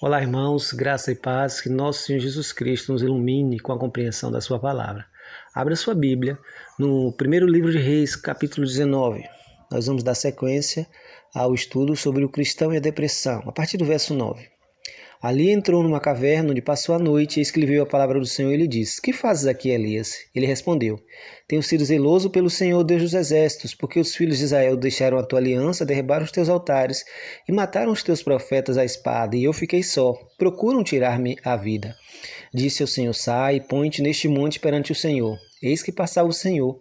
Olá, irmãos, graça e paz, que nosso Senhor Jesus Cristo nos ilumine com a compreensão da sua palavra. Abra sua Bíblia no primeiro livro de Reis, capítulo 19. Nós vamos dar sequência ao estudo sobre o cristão e a depressão, a partir do verso 9. Ali entrou numa caverna onde passou a noite, e eis que lhe veio a palavra do Senhor e lhe disse: Que fazes aqui, Elias? Ele respondeu: Tenho sido zeloso pelo Senhor Deus dos exércitos, porque os filhos de Israel deixaram a tua aliança, derribaram os teus altares e mataram os teus profetas à espada, e eu fiquei só. Procuram tirar-me a vida. Disse ao Senhor: Sai, põe-te neste monte perante o Senhor. Eis que passava o Senhor,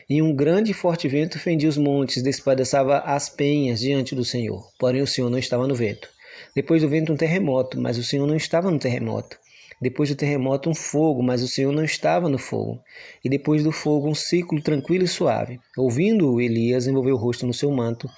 e um grande e forte vento fendia os montes, despedaçava as penhas diante do Senhor. Porém o Senhor não estava no vento. Depois do vento um terremoto, mas o Senhor não estava no terremoto. Depois do terremoto um fogo, mas o Senhor não estava no fogo. E depois do fogo um ciclo tranquilo e suave. Ouvindo-o, Elias envolveu o rosto no seu manto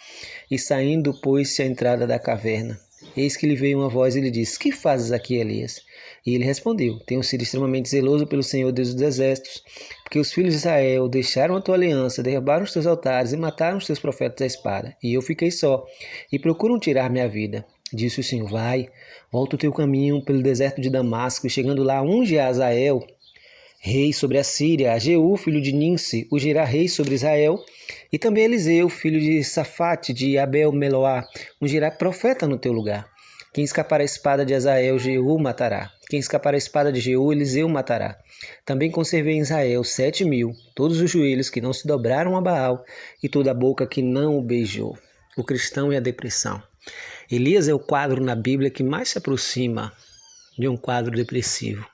e saindo pôs-se à entrada da caverna. Eis que lhe veio uma voz e lhe disse: Que fazes aqui, Elias? E ele respondeu: Tenho sido extremamente zeloso pelo Senhor Deus dos exércitos, porque os filhos de Israel deixaram a tua aliança, derrubaram os teus altares e mataram os teus profetas à espada. E eu fiquei só, e procuram tirar minha vida. Disse o Senhor: Vai, volta o teu caminho pelo deserto de Damasco, e chegando lá, unge a Azael, rei sobre a Síria, a Jeú, filho de Ninsi, ungirá rei sobre Israel, e também Eliseu, filho de Safate, de Abel-Meloá, ungirá profeta no teu lugar. Quem escapar a espada de Azael, Jeú matará. Quem escapar a espada de Jeú, Eliseu matará. Também conservei em Israel 7.000, todos os joelhos que não se dobraram a Baal, e toda a boca que não o beijou. O cristão e a depressão. Elias é o quadro na Bíblia que mais se aproxima de um quadro depressivo.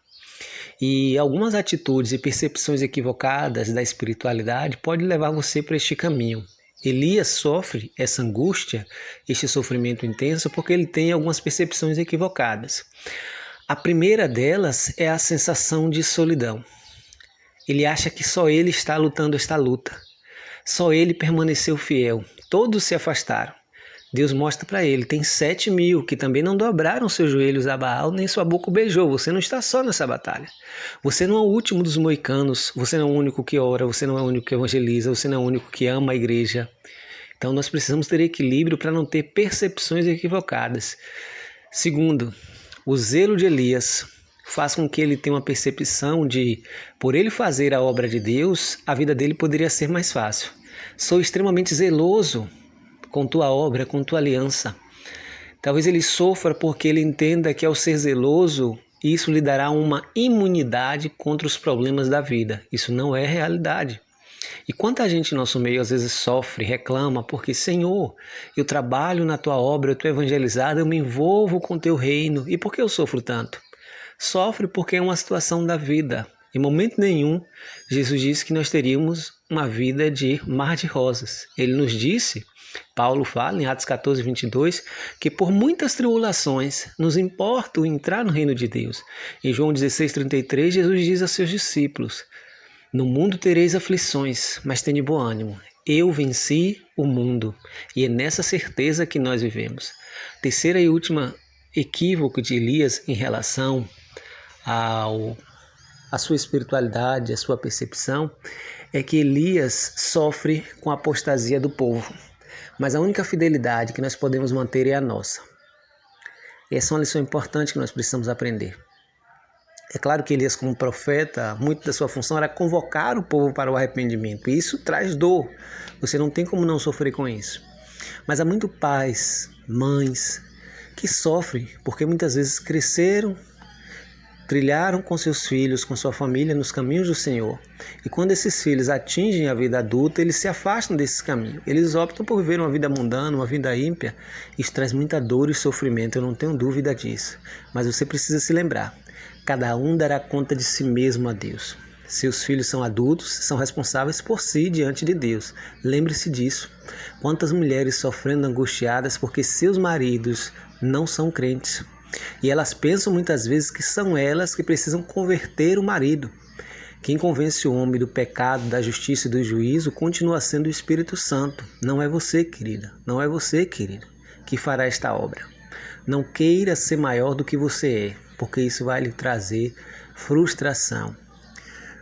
E algumas atitudes e percepções equivocadas da espiritualidade podem levar você para este caminho. Elias sofre essa angústia, este sofrimento intenso, porque ele tem algumas percepções equivocadas. A primeira delas é a sensação de solidão. Ele acha que só ele está lutando esta luta. Só ele permaneceu fiel. Todos se afastaram. Deus mostra para ele: tem 7.000 que também não dobraram seus joelhos a Baal, nem sua boca o beijou. Você não está só nessa batalha. Você não é o último dos moicanos. Você não é o único que ora. Você não é o único que evangeliza. Você não é o único que ama a igreja. Então nós precisamos ter equilíbrio para não ter percepções equivocadas. Segundo, o zelo de Elias faz com que ele tenha uma percepção de, por ele fazer a obra de Deus, a vida dele poderia ser mais fácil. Sou extremamente zeloso com tua obra, com tua aliança. Talvez ele sofra porque ele entenda que ao ser zeloso, isso lhe dará uma imunidade contra os problemas da vida. Isso não é realidade. E quanta gente em nosso meio às vezes sofre, reclama, porque Senhor, eu trabalho na tua obra, eu estou evangelizado, eu me envolvo com teu reino. E por que eu sofro tanto? Sofre porque é uma situação da vida. Em momento nenhum, Jesus disse que nós teríamos uma vida de mar de rosas. Ele nos disse, Paulo fala em Atos 14, 22, que por muitas tribulações nos importa entrar no reino de Deus. Em João 16, 33, Jesus diz a seus discípulos: No mundo tereis aflições, mas tende bom ânimo. Eu venci o mundo. E é nessa certeza que nós vivemos. Terceira e última equívoco de Elias em relação a sua espiritualidade, a sua percepção, é que Elias sofre com a apostasia do povo. Mas a única fidelidade que nós podemos manter é a nossa. Essa é uma lição importante que nós precisamos aprender. É claro que Elias, como profeta, muito da sua função era convocar o povo para o arrependimento. E isso traz dor. Você não tem como não sofrer com isso. Mas há muitos pais, mães, que sofrem porque muitas vezes cresceram, trilharam com seus filhos, com sua família nos caminhos do Senhor. E quando esses filhos atingem a vida adulta, eles se afastam desse caminho. Eles optam por viver uma vida mundana, uma vida ímpia. Isso traz muita dor e sofrimento, eu não tenho dúvida disso. Mas você precisa se lembrar, cada um dará conta de si mesmo a Deus. Seus filhos são adultos, são responsáveis por si diante de Deus. Lembre-se disso. Quantas mulheres sofrendo angustiadas porque seus maridos não são crentes. E elas pensam muitas vezes que são elas que precisam converter o marido. Quem convence o homem do pecado, da justiça e do juízo continua sendo o Espírito Santo. Não é você, querida. Não é você, querido, que fará esta obra. Não queira ser maior do que você é, porque isso vai lhe trazer frustração.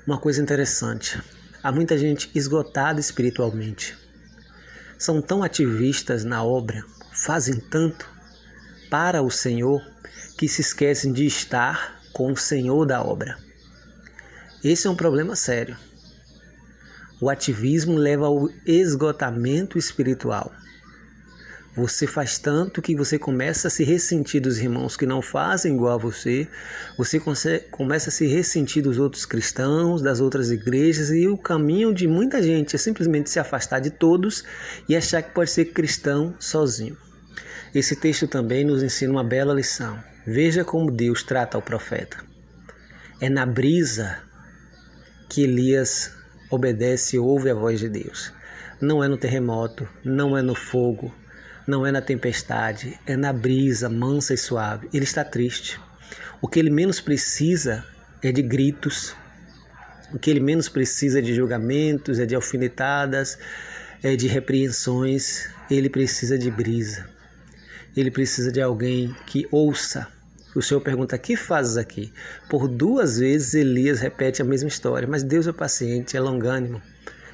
Uma coisa interessante, há muita gente esgotada espiritualmente. São tão ativistas na obra, fazem tanto, para o Senhor que se esquecem de estar com o Senhor da obra. Esse é um problema sério. O ativismo leva ao esgotamento espiritual. Você faz tanto que você começa a se ressentir dos irmãos que não fazem igual a você começa a se ressentir dos outros cristãos, das outras igrejas, e o caminho de muita gente é simplesmente se afastar de todos e achar que pode ser cristão sozinho. Esse texto também nos ensina uma bela lição. Veja como Deus trata o profeta. É na brisa que Elias obedece e ouve a voz de Deus. Não é no terremoto, não é no fogo, não é na tempestade, é na brisa mansa e suave. Ele está triste. O que ele menos precisa é de gritos, o que ele menos precisa é de julgamentos, é de alfinetadas, é de repreensões. Ele precisa de brisa. Ele precisa de alguém que ouça. O Senhor pergunta: que fazes aqui? Por 2 vezes Elias repete a mesma história, mas Deus é paciente, é longânimo,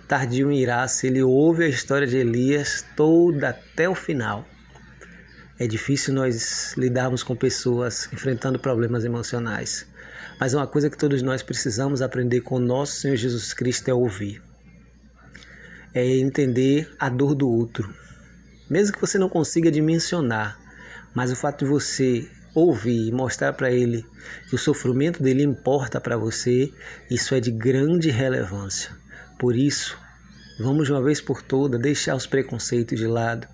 tardio em irar-se. Ele ouve a história de Elias toda até o final. É difícil nós lidarmos com pessoas enfrentando problemas emocionais, mas uma coisa que todos nós precisamos aprender com o nosso Senhor Jesus Cristo é ouvir. É entender a dor do outro. Mesmo que você não consiga dimensionar, mas o fato de você ouvir e mostrar para ele que o sofrimento dele importa para você, isso é de grande relevância. Por isso, vamos de uma vez por todas deixar os preconceitos de lado,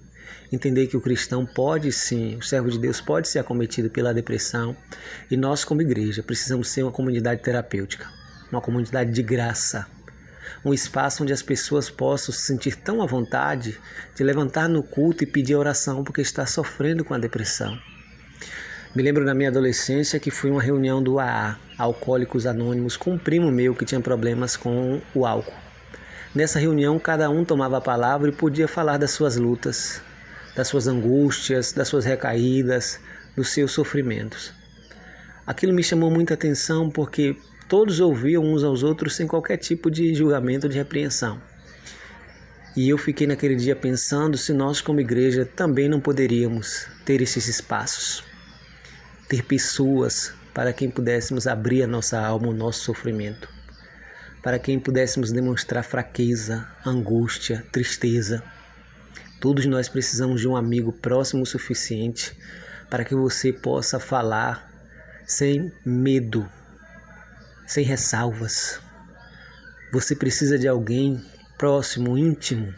entender que o cristão pode sim, o servo de Deus pode ser acometido pela depressão, e nós como igreja precisamos ser uma comunidade terapêutica, uma comunidade de graça, um espaço onde as pessoas possam se sentir tão à vontade de levantar no culto e pedir oração porque está sofrendo com a depressão. Me lembro na minha adolescência que fui uma reunião do AA, Alcoólicos Anônimos, com um primo meu que tinha problemas com o álcool. Nessa reunião, cada um tomava a palavra e podia falar das suas lutas, das suas angústias, das suas recaídas, dos seus sofrimentos. Aquilo me chamou muita atenção porque todos ouviam uns aos outros sem qualquer tipo de julgamento, de repreensão. E eu fiquei naquele dia pensando se nós como igreja também não poderíamos ter esses espaços, ter pessoas para quem pudéssemos abrir a nossa alma, o nosso sofrimento, para quem pudéssemos demonstrar fraqueza, angústia, tristeza. Todos nós precisamos de um amigo próximo o suficiente para que você possa falar sem medo, sem ressalvas. Você precisa de alguém próximo, íntimo,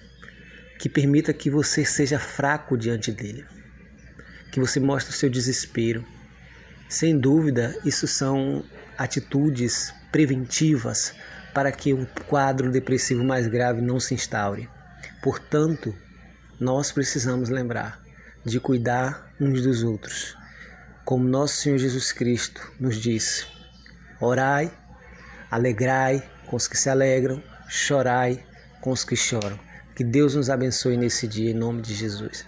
que permita que você seja fraco diante dele, que você mostre o seu desespero. Sem dúvida, isso são atitudes preventivas para que um quadro depressivo mais grave não se instaure. Portanto, nós precisamos lembrar de cuidar uns dos outros. Como nosso Senhor Jesus Cristo nos disse: orai, alegrai com os que se alegram, chorai com os que choram. Que Deus nos abençoe nesse dia, em nome de Jesus.